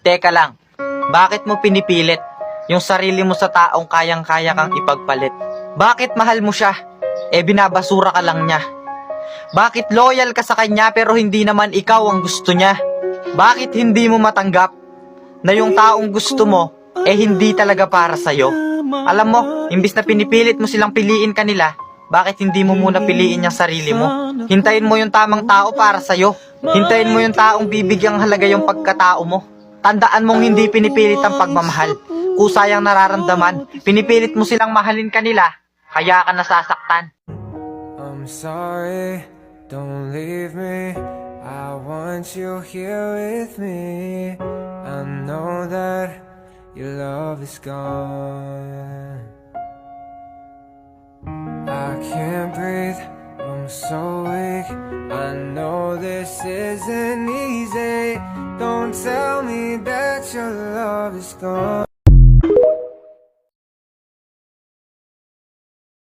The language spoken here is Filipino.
Teka lang, bakit mo pinipilit yung sarili mo sa taong kayang-kaya kang ipagpalit? Bakit mahal mo siya? Binabasura ka lang niya. Bakit loyal ka sa kanya pero hindi naman ikaw ang gusto niya? Bakit hindi mo matanggap na yung taong gusto mo hindi talaga para sa'yo? Alam mo, imbis na pinipilit mo silang piliin kanila, bakit hindi mo muna piliin yung sarili mo? Hintayin mo yung tamang tao para sa'yo. Hintayin mo yung taong bibigyang halaga yung pagkatao mo. Tandaan mong hindi pinipilit ang pagmamahal. Kusayang nararamdaman, pinipilit mo silang mahalin kanila, kaya ka nasasaktan. I'm sorry, don't leave me. I want you here with me. I know that your love is gone. I can't breathe, I'm so weak. I know this isn't easy. Don't tell me that your love is gone.